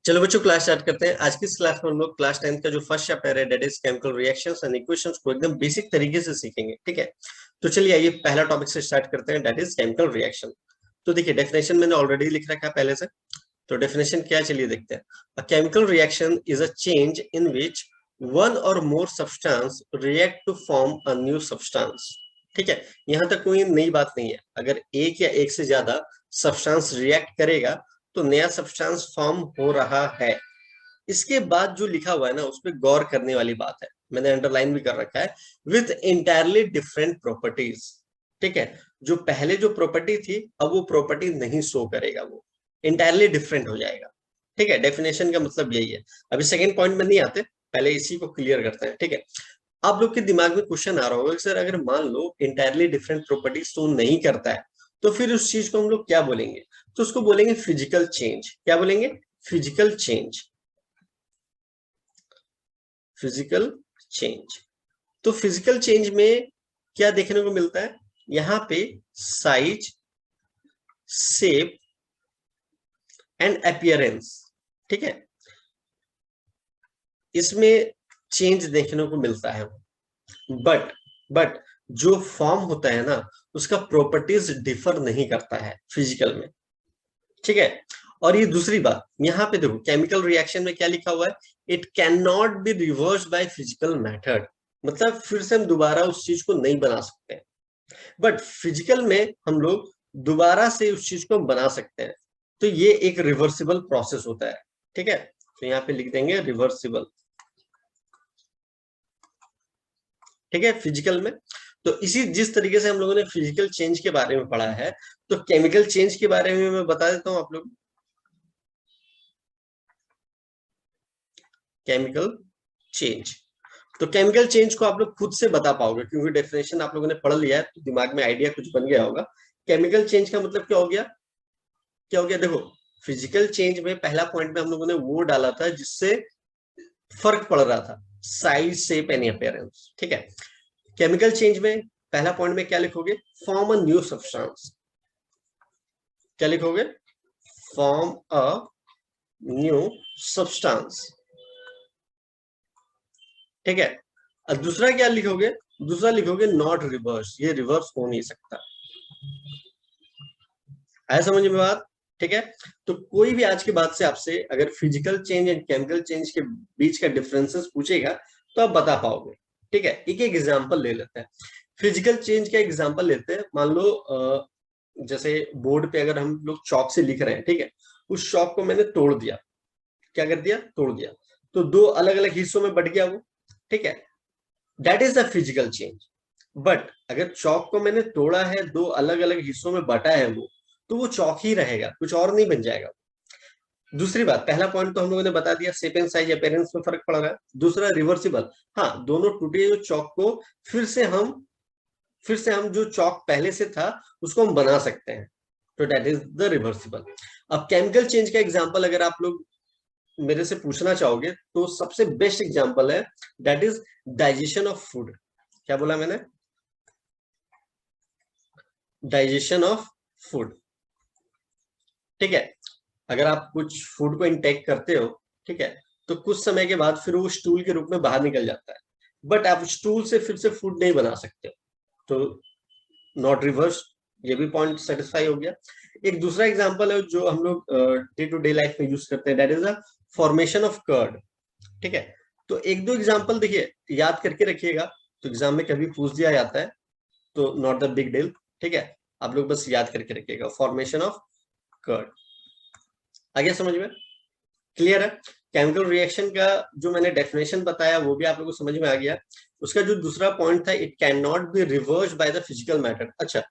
चलो बच्चों class start करते हैं। आज की इस क्लास में हम लोग क्लास 10 का जो फर्स्ट चैप्टर है that is chemical reactions and equations को एकदम बेसिक तरीके से सीखेंगे। ठीक है, तो चलिए आइए पहला टॉपिक से स्टार्ट करते हैं दैट इज केमिकल रिएक्शन। तो देखिए डेफिनेशन मैंने ऑलरेडी लिख रखा है पहले से, तो डेफिनेशन क्या है चलिए देखते हैं। A chemical reaction is a change in which one or more substance react to form a new substance. ठीक है, यहाँ तक कोई नई बात नहीं है। अगर एक या एक से ज्यादा सब्सटेंस रिएक्ट करेगा तो नया सब्सटेंस फॉर्म हो रहा है। इसके बाद जो लिखा हुआ है ना उस पर गौर करने वाली बात है, मैंने अंडरलाइन भी कर रखा है, विथ इंटायरली डिफरेंट प्रॉपर्टीज। ठीक है, जो पहले जो प्रॉपर्टी थी अब वो प्रॉपर्टी नहीं शो करेगा, वो इंटायरली डिफरेंट हो जाएगा। ठीक है, डेफिनेशन का मतलब यही है। अभी सेकेंड पॉइंट में नहीं आते, पहले इसी को क्लियर करते हैं। ठीक है, आप लोग के दिमाग में क्वेश्चन आ रहा होगा सर अगर मान लो इंटायरली डिफरेंट प्रॉपर्टीज शो नहीं करता है तो फिर उस चीज को हम लोग क्या बोलेंगे? तो उसको बोलेंगे फिजिकल चेंज। क्या बोलेंगे? Physical change. Physical change. तो फिजिकल चेंज में क्या देखने को मिलता है? यहां पे साइज, शेप एंड अपीयरेंस। ठीक है, इसमें चेंज देखने को मिलता है। बट जो फॉर्म होता है ना उसका प्रॉपर्टीज डिफर नहीं करता है फिजिकल में। ठीक है, और ये दूसरी बात यहां पे देखो केमिकल रिएक्शन में क्या लिखा हुआ है, it can not be reverse by physical method. मतलब फिर से हम दोबारा उस चीज को नहीं बना सकते, बट फिजिकल में हम लोग दोबारा से उस चीज को बना सकते हैं। तो ये एक रिवर्सिबल प्रोसेस होता है। ठीक है, तो यहाँ पे लिख देंगे रिवर्सिबल। ठीक है, फिजिकल में तो इसी जिस तरीके से हम लोगों ने फिजिकल चेंज के बारे में पढ़ा है तो केमिकल चेंज के बारे में मैं बता देता हूं आप लोग। केमिकल चेंज, तो केमिकल चेंज को आप लोग खुद से बता पाओगे क्योंकि डेफिनेशन आप लोगों ने पढ़ लिया है तो दिमाग में आइडिया कुछ बन गया होगा। केमिकल चेंज का मतलब क्या हो गया? क्या हो गया? देखो फिजिकल चेंज में पहला पॉइंट में हम लोगों ने वो डाला था जिससे फर्क पड़ रहा था, साइज, शेप एंड अपीयरेंस। ठीक है, केमिकल चेंज में पहला पॉइंट में क्या लिखोगे? Form a new substance. क्या लिखोगे? Form a new substance. ठीक है, और दूसरा क्या लिखोगे? दूसरा लिखोगे नॉट रिवर्स, ये रिवर्स हो नहीं सकता। आया समझ में बात? ठीक है, तो कोई भी आज के बाद से आपसे अगर physical change and chemical change के बीच का डिफरेंसेस पूछेगा तो आप बता पाओगे। ठीक है, एक एक एग्जांपल ले लेते हैं। फिजिकल चेंज का एग्जांपल लेते हैं। मान लो जैसे बोर्ड पे अगर हम लोग चौक से लिख रहे हैं, ठीक है, उस चौक को मैंने तोड़ दिया। क्या कर दिया? तोड़ दिया, तो दो अलग अलग हिस्सों में बट गया वो। ठीक है, that is the physical change. But अगर चौक को मैंने तोड़ा है, दो अलग अलग हिस्सों में बटा है वो, तो वो चौक ही रहेगा, कुछ और नहीं बन जाएगा। दूसरी बात, पहला पॉइंट तो हम लोगों ने बता दिया, शेप एंड साइज अपीयरेंस में फर्क पड़ रहा है। दूसरा रिवर्सिबल, हाँ दोनों टूटे हुए चौक को फिर से हम जो चौक पहले से था उसको हम बना सकते हैं, तो दैट इज द रिवर्सिबल। अब केमिकल चेंज का एग्जांपल अगर आप लोग मेरे से पूछना चाहोगे तो सबसे बेस्ट एग्जांपल है that is digestion of food. क्या बोला मैंने? Digestion of food. ठीक है, अगर आप कुछ फूड को इंटेक करते हो, ठीक है, तो कुछ समय के बाद फिर वो स्टूल के रूप में बाहर निकल जाता है, बट आप स्टूल से फिर से फूड नहीं बना सकते, तो नॉट रिवर्स। ये भी पॉइंट सेटिस्फाई हो गया। एक दूसरा एग्जांपल है जो हम लोग डे टू डे लाइफ में यूज करते हैं, that is a formation of curd. ठीक है, तो एक दो एग्जांपल देखिए, याद करके रखिएगा, तो एग्जाम में कभी पूछ दिया जाता है तो नॉट द बिग डील। ठीक है, आप लोग बस याद करके रखिएगा, फॉर्मेशन ऑफ कर्ड। आ गया समझ में? क्लियर है? केमिकल रिएक्शन का जो मैंने डेफिनेशन बताया वो भी आप लोगों को समझ में आ गया। उसका जो दूसरा पॉइंट था, it can not be reverse by the physical method. अच्छा,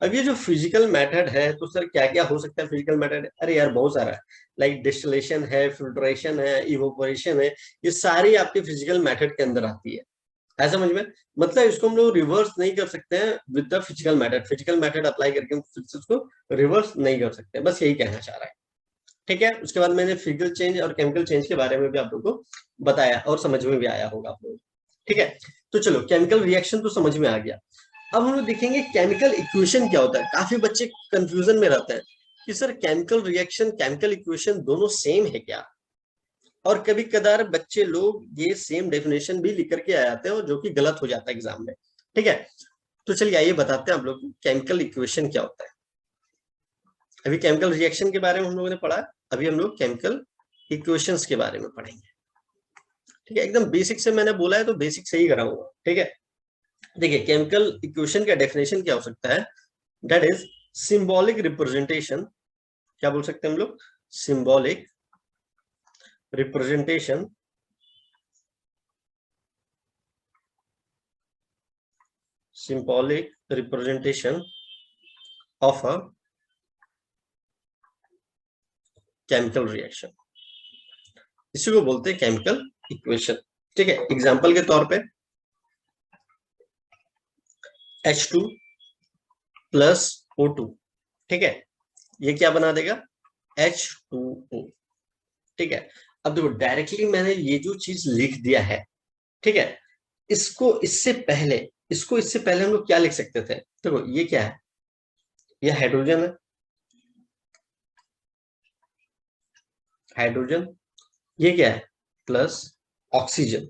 अब ये जो फिजिकल मेथड है तो सर क्या क्या हो सकता है फिजिकल मेथड? अरे यार बहुत सारा है, लाइक डिस्टिलेशन है, फिल्ट्रेशन है, इवोपोरेशन है, ये सारी आपके फिजिकल मेथड के अंदर आती है। ऐसा समझ में? मतलब इसको हम लोग रिवर्स नहीं कर सकते हैं with the physical method, physical method apply करके हम फिर से उसको रिवर्स नहीं कर सकते, बस यही कहना चाह रहा है। ठीक है, उसके बाद मैंने फिजिकल चेंज और केमिकल चेंज के बारे में भी आप लोगों को बताया और समझ में भी आया होगा आप लोग। ठीक है, तो चलो केमिकल रिएक्शन तो समझ में आ गया। अब हम लोग देखेंगे केमिकल इक्वेशन क्या होता है। काफी बच्चे कंफ्यूजन में रहते हैं कि sir chemical reaction chemical equation दोनों सेम है क्या? और कभी कदार बच्चे लोग ये सेम डेफिनेशन भी लिख करके आ जाते हैं और जो कि गलत हो जाता है एग्जाम में। ठीक है, तो चलिए आइए बताते हैं आप लोग को केमिकल इक्वेशन क्या होता है। अभी केमिकल रिएक्शन के बारे में हम लोगों ने पढ़ा, अभी हम लोग केमिकल इक्वेशंस के बारे में पढ़ेंगे। ठीक है, एकदम बेसिक से मैंने बोला है तो बेसिक से ही कराऊंगा। ठीक है, देखिए केमिकल इक्वेशन का डेफिनेशन क्या हो सकता है, दैट इज सिंबॉलिक रिप्रेजेंटेशन। क्या बोल सकते हैं हम लोग, symbolic representation symbolic representation of a chemical reaction, इसी को बोलते हैं केमिकल इक्वेशन। ठीक है, एग्जांपल के तौर पे H2 प्लस O2, ठीक है, ये क्या बना देगा, H2O। ठीक है, अब देखो डायरेक्टली मैंने ये जो चीज लिख दिया है, ठीक है, इसको इससे पहले हम लोग क्या लिख सकते थे, देखो ये क्या है, ये हाइड्रोजन है, हाइड्रोजन, ये क्या है, प्लस ऑक्सीजन।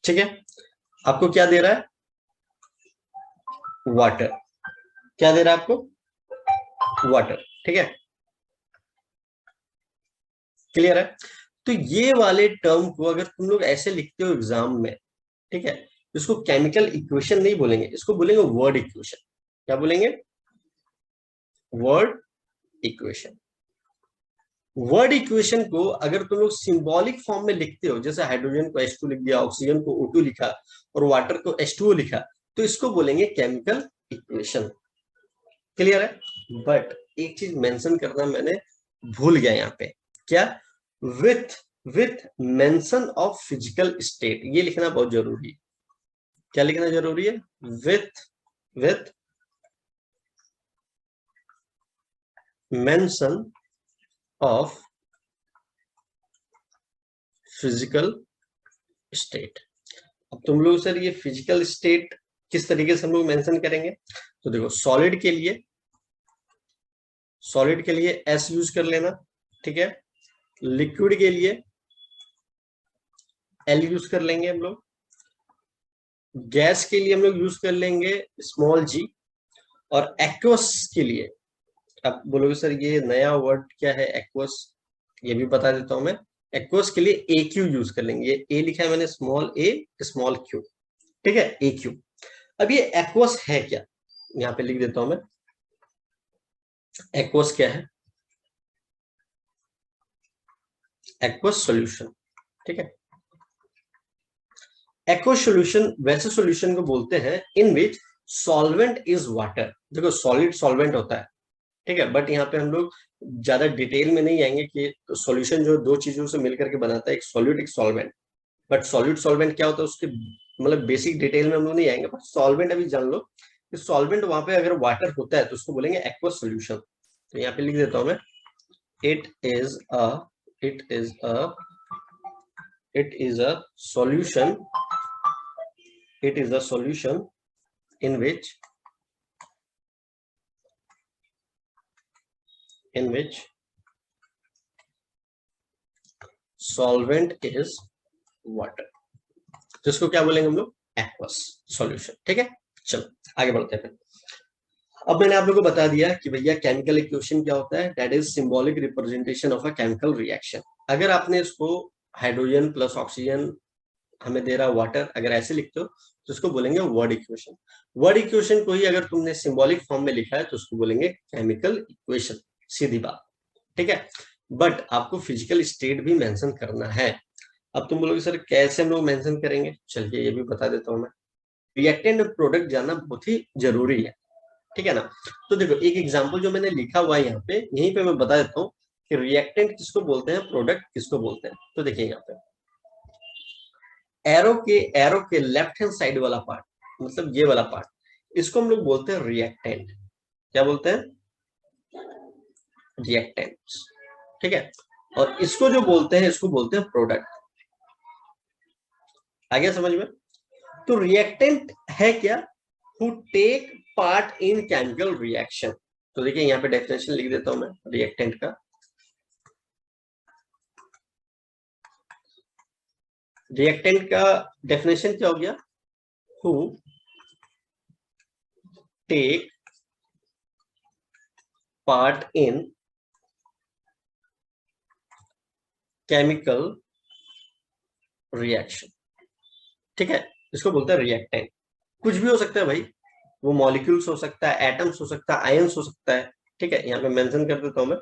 ठीक है, आपको क्या दे रहा है, वाटर, क्या दे रहा है आपको, वाटर। ठीक है, क्लियर है। तो ये वाले टर्म को अगर तुम लोग ऐसे लिखते हो एग्जाम में, ठीक है, इसको केमिकल इक्वेशन नहीं बोलेंगे, इसको बोलेंगे वर्ड इक्वेशन। क्या बोलेंगे, वर्ड इक्वेशन। वर्ड इक्वेशन को अगर तुम लोग सिंबॉलिक फॉर्म में लिखते हो, जैसे हाइड्रोजन को H2 लिख दिया, ऑक्सीजन को O2 लिखा और वाटर को H2O लिखा, तो इसको बोलेंगे केमिकल इक्वेशन। क्लियर है। बट एक चीज मेंशन करना मैंने भूल गया यहाँ पे, क्या, with with mention of physical state, ये लिखना बहुत जरूरी है। क्या लिखना जरूरी है, with with mention of physical state. अब तुम लोग सर ये फिजिकल स्टेट किस तरीके से हम लोग मेंशन करेंगे, तो देखो सॉलिड के लिए S यूज कर लेना, ठीक है, लिक्विड के लिए L यूज कर लेंगे हम लोग, गैस के लिए हम लोग यूज कर लेंगे स्मॉल g, और एक्वस के लिए, आप बोलोगे सर ये नया वर्ड क्या है एक्वस, ये भी बता देता हूं मैं। एक्वस के लिए AQ यूज कर लेंगे, ये A लिखा है मैंने स्मॉल a स्मॉल q, ठीक है, AQ। अब ये एक्वस है क्या, यहाँ पे लिख देता हूं मैं, एक्वस क्या है, एक्वस सॉल्यूशन। ठीक है, एक्वस सॉल्यूशन वैसे सॉल्यूशन को बोलते हैं इन विच सॉल्वेंट इज वाटर। देखो सॉलिड सॉल्वेंट होता है, ठीक है, बट यहाँ पे हम लोग ज्यादा डिटेल में नहीं आएंगे कि सॉल्यूशन जो दो चीजों से मिलकर के बनाता है, एक सॉलिड एक सॉल्वेंट। बट सॉलिड सॉल्वेंट क्या होता है उसके मतलब बेसिक डिटेल में हम लोग नहीं आएंगे, बट सॉल्वेंट अभी जान लो कि सॉल्वेंट वहां पे अगर वाटर होता है तो उसको बोलेंगे एक्वस सॉल्यूशन। तो यहाँ पे लिख देता हूं मैं, it is a it is a it is a solution it is a solution in which solvent is water, जिसको क्या बोलेंगे हम लोग, एक्वस सॉल्यूशन। ठीक है, चलो आगे बढ़ते हैं। अब मैंने आप लोगों को बता दिया कि भैया केमिकल इक्वेशन क्या होता है, that is symbolic representation of a chemical reaction. अगर आपने इसको हाइड्रोजन प्लस ऑक्सीजन हमें दे रहा वाटर, अगर ऐसे लिखते हो तो उसको बोलेंगे वर्ड इक्वेशन। वर्ड इक्वेशन को ही अगर तुमने सिंबॉलिक फॉर्म में लिखा है तो उसको बोलेंगे केमिकल इक्वेशन, सीधी बात। ठीक है, बट आपको फिजिकल स्टेट भी मेंशन करना है। अब तुम बोलोगे सर कैसे हम लोग मेंशन करेंगे, चलिए ये भी बता देता हूं मैं। रिएक्टेंट और प्रोडक्ट जानना बहुत ही जरूरी है, ठीक है ना। तो देखो एक एग्जांपल जो मैंने लिखा हुआ है यहाँ पे, यहीं पे मैं बता देता हूँ कि रिएक्टेंट किसको बोलते हैं, प्रोडक्ट किसको बोलते हैं। तो देखिए यहाँ पे एरो के लेफ्ट हैंड साइड वाला पार्ट, मतलब ये वाला पार्ट, इसको हम लोग बोलते हैं रिएक्टेंट। क्या बोलते हैं, रिएक्टेंट्स। ठीक है, और इसको जो बोलते हैं इसको बोलते हैं प्रोडक्ट। आ गया समझ में। तो रिएक्टेंट है क्या, who take part in chemical reaction. तो देखिए यहाँ पे डेफिनेशन लिख देता हूं मैं रिएक्टेंट का, रिएक्टेंट का डेफिनेशन क्या हो गया? Who take part in chemical reaction. ठीक है, इसको बोलते हैं रिएक्टेंट। कुछ भी हो सकता है भाई, वो मॉलिक्यूल्स हो सकता है, एटम्स हो सकता है, आयंस हो सकता है। ठीक है, यहाँ पे मेंशन कर देता हूं मैं,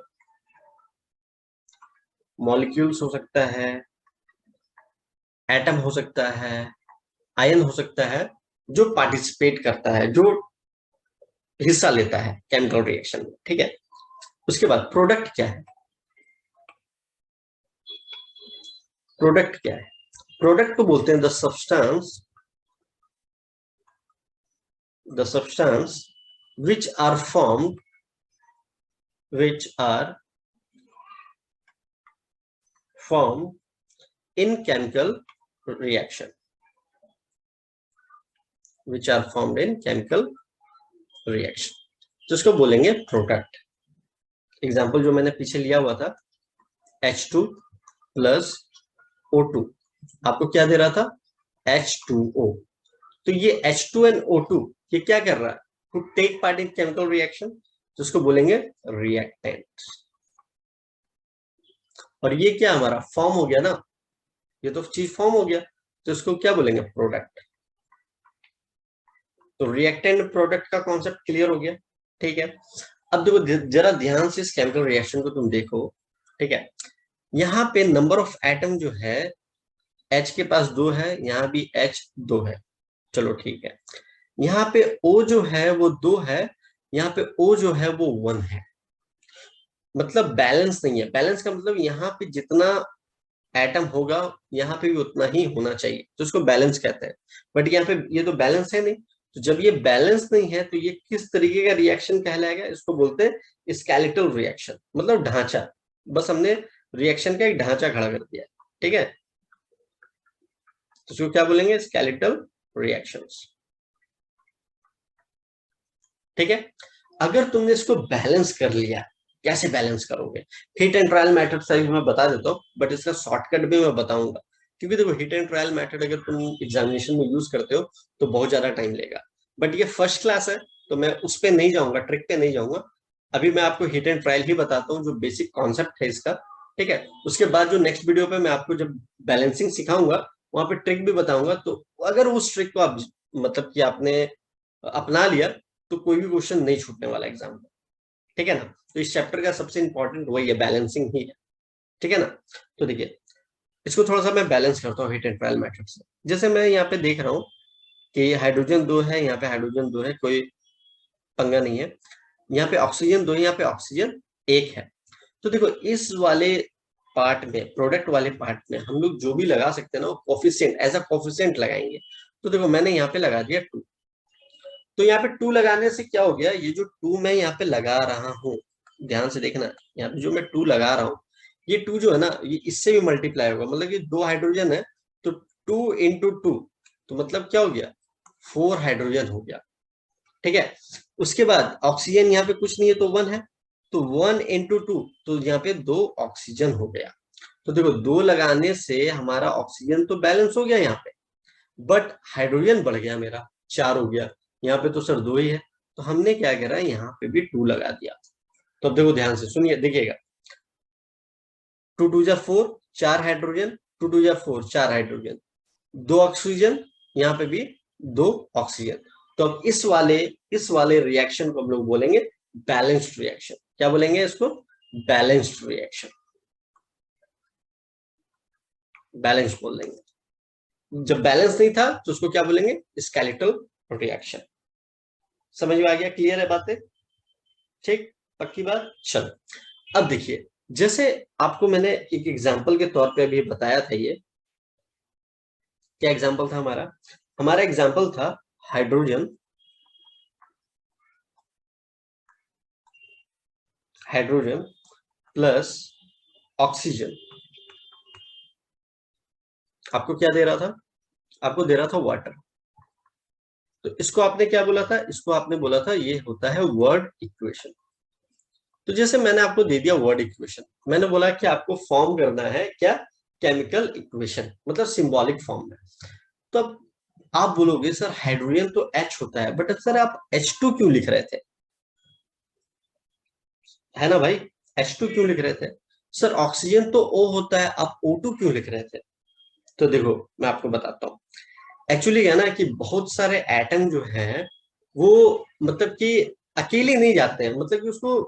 मॉलिक्यूल्स हो सकता है, एटम हो सकता है, आयन हो सकता है, जो पार्टिसिपेट करता है, जो हिस्सा लेता है केमिकल रिएक्शन में। ठीक है, उसके बाद प्रोडक्ट क्या है? प्रोडक्ट क्या है? प्रोडक्ट को बोलते हैं the substance which are formed in chemical reaction, जिसको बोलेंगे प्रोडक्ट। एग्जाम्पल जो मैंने पीछे लिया हुआ था, H2 प्लस O2, आपको क्या दे रहा था? H2O। तो ये H2 एंड O2 ये क्या कर रहा है? To take part in chemical reaction, जिसको बोलेंगे रिएक्टेंट। और ये क्या हमारा फॉर्म हो गया ना, ये तो चीज फॉर्म हो गया, तो इसको क्या बोलेंगे? प्रोडक्ट। तो रिएक्टेंट प्रोडक्ट का कॉन्सेप्ट क्लियर हो गया। ठीक है, अब देखो जरा ध्यान से इस केमिकल रिएक्शन को तुम देखो। ठीक है, यहाँ पे नंबर ऑफ एटम जो है, H के पास 2 है, यहाँ भी H 2 है। चलो ठीक है, यहाँ पे O जो है वो 2 है, यहाँ पे O जो है वो 1 है। मतलब बैलेंस नहीं है। बैलेंस का मतलब यहाँ पे जितना एटम होगा यहाँ पे भी उतना ही होना चाहिए, तो इसको बैलेंस कहते हैं। बट यहाँ पे ये तो बैलेंस है नहीं, तो जब ये बैलेंस नहीं है तो ये किस तरीके का रिएक्शन कहलाएगा? इसको बोलते हैं स्केलेटल रिएक्शन, मतलब ढांचा। बस हमने रिएक्शन का एक ढांचा खड़ा कर दिया। ठीक है, तो इसको क्या बोलेंगे? Skeletal reactions. ठीक है, अगर तुमने इसको बैलेंस कर लिया, कैसे बैलेंस करोगे? हिट एंड ट्रायल मेथड से मैं बता देता हूँ, बट इसका शॉर्टकट भी मैं बताऊंगा। क्योंकि देखो, हिट एंड ट्रायल मेथड अगर तुम एग्जामिनेशन में यूज करते हो तो बहुत ज्यादा टाइम लेगा, बट ये फर्स्ट क्लास है तो मैं उस पर नहीं जाऊंगा, ट्रिक पे नहीं जाऊंगा। अभी मैं आपको हिट एंड ट्रायल ही बताता हूँ, जो बेसिक कॉन्सेप्ट है इसका। ठीक है, उसके बाद जो नेक्स्ट वीडियो पे मैं आपको जब बैलेंसिंग सिखाऊंगा, वहां पे ट्रिक भी बताऊंगा। तो अगर उस ट्रिक को आप मतलब कि आपने अपना लिया तो कोई भी क्वेश्चन नहीं छूटने वाला एग्जाम में। ठीक है ना, तो इस चैप्टर का सबसे इंपॉर्टेंट वही है, बैलेंसिंग ही है। ठीक है ना, तो देखिए इसको थोड़ा सा मैं बैलेंस करता हूँ हिट एंड ट्रायल मेथड से। जैसे मैं यहाँ पे देख रहा हूँ कि हाइड्रोजन 2 है, यहाँ पे हाइड्रोजन 2 है, कोई पंगा नहीं है। यहाँ पे ऑक्सीजन 2 है, यहाँ पे ऑक्सीजन 1 है। तो देखो इस वाले पार्ट में, प्रोडक्ट वाले पार्ट में हम लोग जो भी लगा सकते हैं ना, वो कोफिशिएंट, एज अ कोफिशिएंट लगाएंगे। तो देखो मैंने यहाँ पे लगा दिया 2। तो यहाँ पे 2 लगाने से क्या हो गया? ये जो 2 मैं यहाँ पे लगा रहा हूँ, ध्यान से देखना, यहाँ पे जो मैं 2 लगा रहा हूँ, ये 2 जो है ना, ये इससे भी मल्टीप्लाई होगा। मतलब ये 2 हाइड्रोजन है, तो 2 इंटू 2, तो मतलब क्या हो गया? 4 हाइड्रोजन हो गया। ठीक है, उसके बाद ऑक्सीजन यहाँ पे कुछ नहीं है तो 1 है, तो 1 इंटू 2, तो यहाँ पे 2 ऑक्सीजन हो गया। तो देखो 2 लगाने से हमारा ऑक्सीजन तो बैलेंस हो गया यहाँ पे, बट हाइड्रोजन बढ़ गया मेरा, 4 हो गया। यहाँ पे तो सर 2 ही है, तो हमने क्या करा, यहाँ पे भी 2 लगा दिया। तो अब देखो ध्यान से सुनिए, देखिएगा 2 2 जा 4, 4 हाइड्रोजन, 2 2 जा 4, 4 हाइड्रोजन, 2 ऑक्सीजन, यहाँ पे भी 2 ऑक्सीजन। तो अब इस वाले रिएक्शन को हम लोग बोलेंगे बैलेंस्ड रिएक्शन। क्या बोलेंगे इसको? बैलेंस्ड रिएक्शन, बैलेंस बोल देंगे। जब बैलेंस नहीं था तो उसको क्या बोलेंगे? Skeletal reaction. समझ में आ गया? क्लियर है बातें? ठीक, पक्की बात। चलो अब देखिए, जैसे आपको मैंने एक एग्जांपल के तौर पे अभी बताया था, ये क्या एग्जांपल था हमारा? हमारा एग्जांपल था हाइड्रोजन, हाइड्रोजन प्लस ऑक्सीजन। आपको क्या दे रहा था? आपको दे रहा था वाटर। तो इसको आपने क्या बोला था? इसको आपने बोला था ये होता है वर्ड इक्वेशन। तो जैसे मैंने आपको दे दिया वर्ड इक्वेशन, मैंने बोला कि आपको फॉर्म करना है क्या? केमिकल इक्वेशन, मतलब सिंबॉलिक फॉर्म में। तो अब आप बोलोगे सर हाइड्रोजन तो H होता है, बट सर आप H2 क्यों लिख रहे थे, है ना भाई, H2 क्यों लिख रहे थे? सर ऑक्सीजन तो O होता है, आप O2 क्यों लिख रहे थे? तो देखो मैं आपको बताता हूँ। एक्चुअली क्या है ना कि बहुत सारे एटम जो हैं वो मतलब कि अकेले नहीं जाते हैं, मतलब कि उसको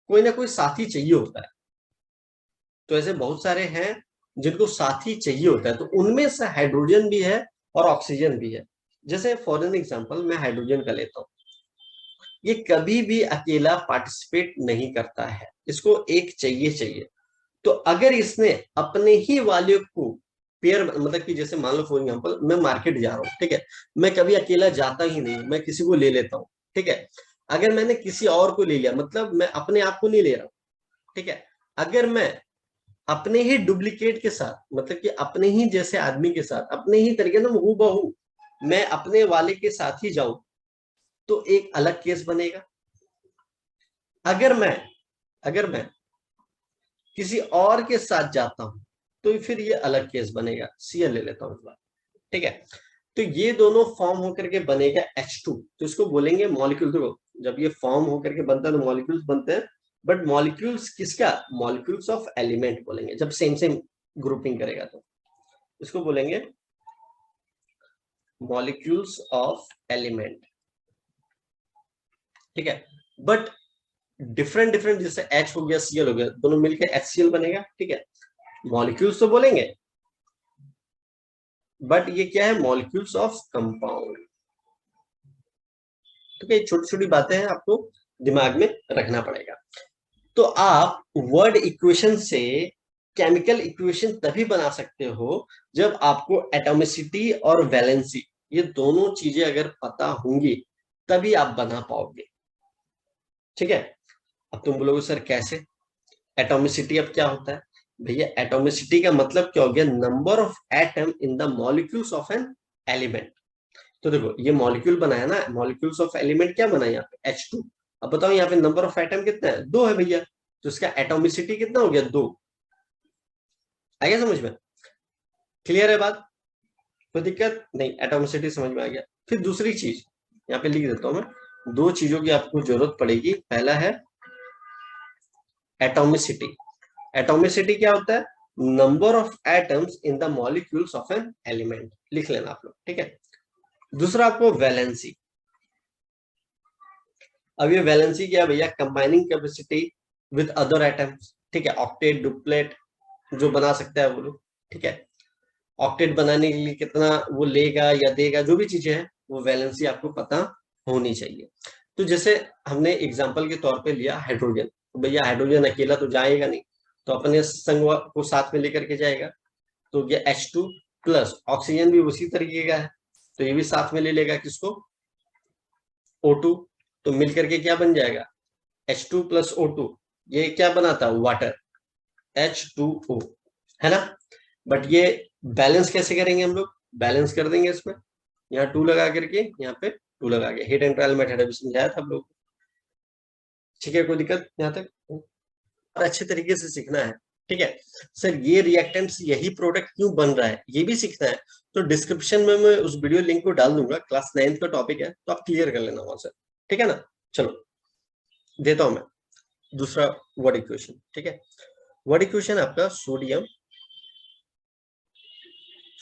कोई ना कोई साथी चाहिए होता है। तो ऐसे बहुत सारे हैं जिनको साथी चाहिए होता है, तो उनमें से हाइड्रोजन भी है और ऑक्सीजन भी है। जैसे फॉर एन एग्जांपल मैं हाइड्रोजन का लेता हूँ, ये कभी भी अकेला पार्टिसिपेट नहीं करता है, इसको एक चाहिए चाहिए। तो अगर इसने अपने ही वाले को पेयर, मतलब कि जैसे मान लो फॉर एग्जांपल मैं मार्केट जा रहा हूँ, ठीक है, मैं कभी अकेला जाता ही नहीं, मैं किसी को ले लेता हूँ, ठीक है। अगर मैंने किसी और को ले लिया, मतलब मैं अपने आप को नहीं ले रहा हूँ, ठीक है। अगर मैं अपने ही डुप्लीकेट के साथ, मतलब कि अपने ही जैसे आदमी के साथ, अपने ही तरीके से हूबहू मैं अपने वाले के साथ ही जाऊं, तो एक अलग केस बनेगा। अगर मैं किसी और के साथ जाता हूं तो फिर ये अलग केस बनेगा। Cl ले लेता हूं इस बार, ठीक है। तो ये दोनों फॉर्म होकर के बनेगा H2, तो इसको बोलेंगे मॉलिक्यूल। देखो जब ये फॉर्म होकर के बनता है तो मॉलिक्यूल्स बनते हैं, बट मॉलिक्यूल्स किसका, मॉलिक्यूल्स ऑफ एलिमेंट बोलेंगे जब सेम सेम ग्रुपिंग करेगा। तो इसको बोलेंगे मॉलिक्यूल्स ऑफ एलिमेंट, ठीक है। बट डिफरेंट डिफरेंट, जैसे H हो गया Cl हो गया, दोनों मिलकर HCl बनेगा, ठीक है। मॉलिक्यूल्स तो बोलेंगे, बट ये क्या है, मॉलिक्यूल्स ऑफ कंपाउंड। तो ये छोटी छोटी बातें हैं, आपको दिमाग में रखना पड़ेगा। तो आप वर्ड इक्वेशन से केमिकल इक्वेशन तभी बना सकते हो जब आपको एटॉमिसिटी और वैलेंसी, ये दोनों चीजें अगर पता होंगी तभी आप बना पाओगे, ठीक है। अब तुम बोलोगे सर कैसे, एटॉमिसिटी अब क्या होता है? भैया एटॉमिसिटी का मतलब क्या हो गया, number of atom in the molecules of an element. तो देखो ये मॉलिक्यूल बनाया ना, मॉलिक्यूल्स ऑफ एलिमेंट क्या बना यहाँ पे, H2। अब बताओ यहाँ पे नंबर ऑफ एटम कितना है, 2 है भैया, तो इसका एटोमिसिटी कितना हो गया, 2। आ गया समझ में, क्लियर है बात, कोई दिक्कत नहीं, एटोमिसिटी समझ में आ गया। फिर दूसरी चीज यहाँ पे लिख देता हूं मैं, दो चीजों की आपको जरूरत पड़ेगी। पहला है एटोमिसिटी। एटोमिसिटी क्या होता है, number of atoms in the molecules of an element, लिख लेना आप लोग, ठीक है। दूसरा आपको वैलेंसी। अब ये वैलेंसी क्या है भैया, combining capacity with other atoms, ठीक है। ऑक्टेट डुप्लेट जो बना सकता है वो लोग, ठीक है। ऑक्टेट बनाने के लिए कितना वो लेगा या देगा, जो भी चीजें हैं वो वैलेंसी आपको पता होनी चाहिए। तो जैसे हमने एग्जांपल के तौर पे लिया हाइड्रोजन, तो भैया हाइड्रोजन अकेला तो जाएगा नहीं, तो अपने संग को साथ में लेकर के जाएगा। तो ये H2 प्लस ऑक्सीजन भी उसी तरीके का है, तो ये भी साथ में ले लेगा किसको, O2। तो मिलकर के क्या बन जाएगा, H2 प्लस O2, ये क्या बनाता है, वाटर, H2O, है ना। बट ये बैलेंस कैसे करेंगे हम लोग, बैलेंस कर देंगे इसमें, यहाँ 2 लगा करके यहाँ पे 2 लगा के, हीट एंड ट्रायल मेथड अभी समझाया था आप लोग, ठीक है। कोई दिक्कत यहाँ तक, और अच्छे तरीके से सीखना है, ठीक है। सर ये रिएक्टेंट्स यही प्रोडक्ट क्यों बन रहा है ये भी सीखना है, तो डिस्क्रिप्शन में मैं उस वीडियो लिंक को डाल दूंगा, क्लास 9th का टॉपिक है, तो आप क्लियर कर लेना वहां से, ठीक है ना। चलो देता हूं मैं दूसरा वर्ड इक्वेशन, ठीक है। वर्ड इक्वेशन आपका sodium,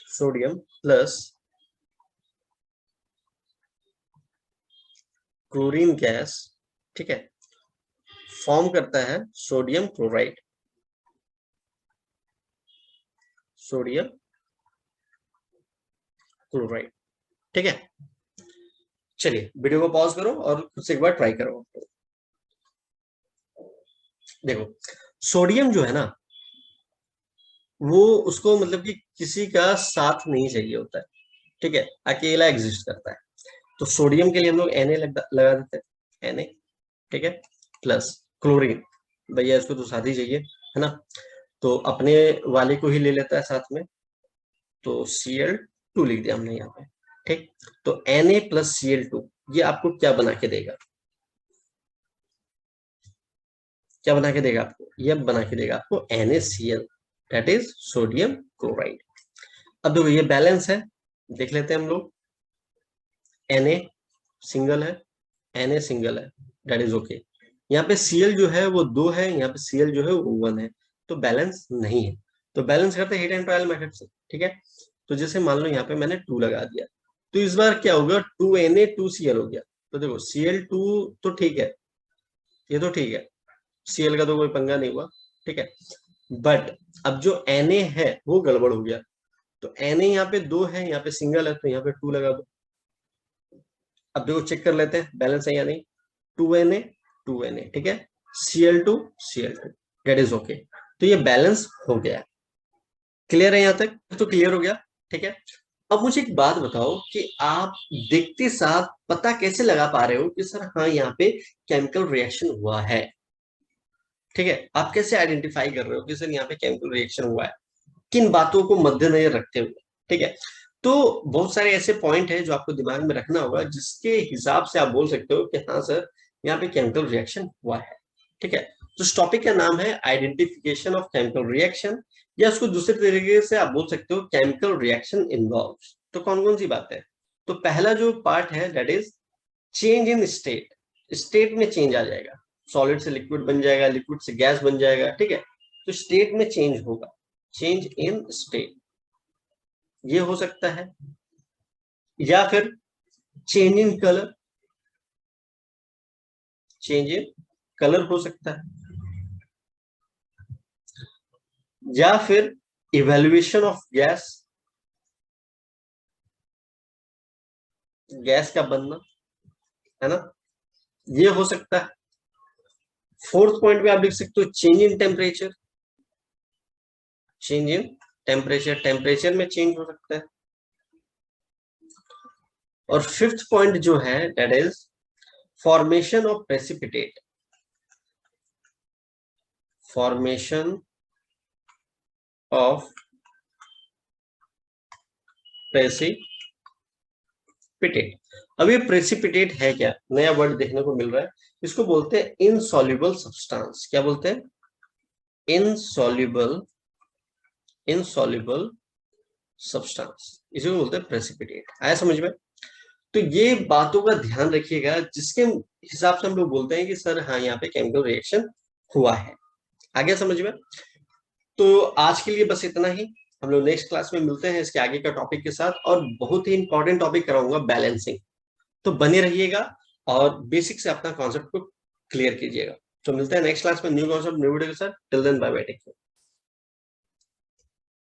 sodium plus chlorine gas, ठीक है, फॉर्म करता है सोडियम क्लोराइड, सोडियम क्लोराइड, ठीक है। चलिए वीडियो को पॉज करो और खुद से एक बार ट्राई करो। देखो सोडियम जो है ना, वो उसको मतलब कि किसी का साथ नहीं चाहिए होता है, ठीक है, अकेला एग्जिस्ट करता है। तो सोडियम के लिए हम लोग लगा देते हैं, Na, ठीक है, प्लस क्लोरीन, भैया इसको तो साथ ही चाहिए, है ना, तो अपने वाले को ही ले लेता है साथ में, तो Cl2 लिख दिया हमने यहाँ पे, ठीक। तो Na प्लस Cl2 ये आपको क्या बना के देगा, क्या बना के देगा आपको, ये बना के देगा आपको NaCl, that is sodium chloride. अब देखो ये बैलेंस है, देख लेते हैं हम लोग। Na सिंगल है, Na सिंगल है, दैट इज ओके। यहाँ पे Cl जो है वो 2 है, यहाँ पे Cl जो है वो 1 है, तो बैलेंस नहीं है। तो बैलेंस करते हैं हीट एंड ट्रायल मेथड से, ठीक है। तो जैसे मान लो यहाँ पे मैंने 2 लगा दिया, तो इस बार क्या होगा, 2Na 2Cl हो गया। तो देखो Cl2 तो ठीक है, ये तो ठीक है, Cl का तो कोई पंगा नहीं हुआ, ठीक है। बट अब जो Na है वो गड़बड़ हो गया। तो Na यहाँ पे 2 है, यहाँ पे सिंगल है, तो यहाँ पे 2 लगा दो। अब देखो चेक कर लेते हैं बैलेंस है या नहीं। 2Na 2Na, ठीक है। Cl2 Cl2, that is okay. तो ये बैलेंस हो गया। क्लियर है यहाँ तक? तो क्लियर हो गया, ठीक है। अब मुझे एक बात बताओ कि आप देखते साथ पता कैसे लगा पा रहे हो कि सर हाँ यहाँ पे केमिकल रिएक्शन हुआ है, ठीक है। आप कैसे आइडेंटिफाई कर रहे हो कि सर यहाँ पे केमिकल रिएक्शन हुआ है, किन बातों को मद्देनजर रखते हुए, ठीक है। तो बहुत सारे ऐसे पॉइंट है जो आपको दिमाग में रखना होगा, जिसके हिसाब से आप बोल सकते हो कि हाँ सर यहाँ पे केमिकल रिएक्शन हुआ है, ठीक है। तो इस टॉपिक का नाम है आइडेंटिफिकेशन ऑफ केमिकल रिएक्शन, या उसको दूसरे तरीके से आप बोल सकते हो केमिकल रिएक्शन इन्वॉल्व्स। तो कौन कौन सी बातें हैं? तो पहला जो पार्ट है that is change in state, state में चेंज आ जाएगा, सॉलिड से लिक्विड बन जाएगा, लिक्विड से गैस बन जाएगा, ठीक है। तो स्टेट में चेंज होगा, चेंज इन स्टेट, ये हो सकता है। या फिर change in colour, change in colour हो सकता है। या फिर इवेल्युएशन ऑफ गैस, गैस का बनना, है ना, ये हो सकता है। फोर्थ पॉइंट पे आप लिख सकते हो change in temperature, change in temperature, temperature में चेंज हो सकता है। और फिफ्थ पॉइंट जो है that is formation of precipitate, formation of precipitate. अब ये प्रेसिपिटेट है क्या, नया वर्ड देखने को मिल रहा है, इसको बोलते हैं इनसॉल्युबल सब्सटेंस। क्या बोलते हैं? इनसॉल्युबल, इनसॉल्युबल सब्सटेंस, इसी को बोलते हैं प्रेसिपिटेट। आया समझ में? तो ये बातों का ध्यान रखिएगा, जिसके हिसाब से हम लोग बोलते हैं कि सर हाँ यहाँ पे केमिकल रिएक्शन हुआ है। आ गया समझ में? तो आज के लिए बस इतना ही, हम लोग नेक्स्ट क्लास में मिलते हैं इसके आगे का टॉपिक के साथ, और बहुत ही इंपॉर्टेंट टॉपिक कराऊंगा, बैलेंसिंग। तो बने रहिएगा और बेसिक से अपना कॉन्सेप्ट को क्लियर कीजिएगा। तो मिलते हैं नेक्स्ट क्लास में न्यू कॉन्सेप्ट न्यू वीडियो के साथ। Till then bye bye, take care.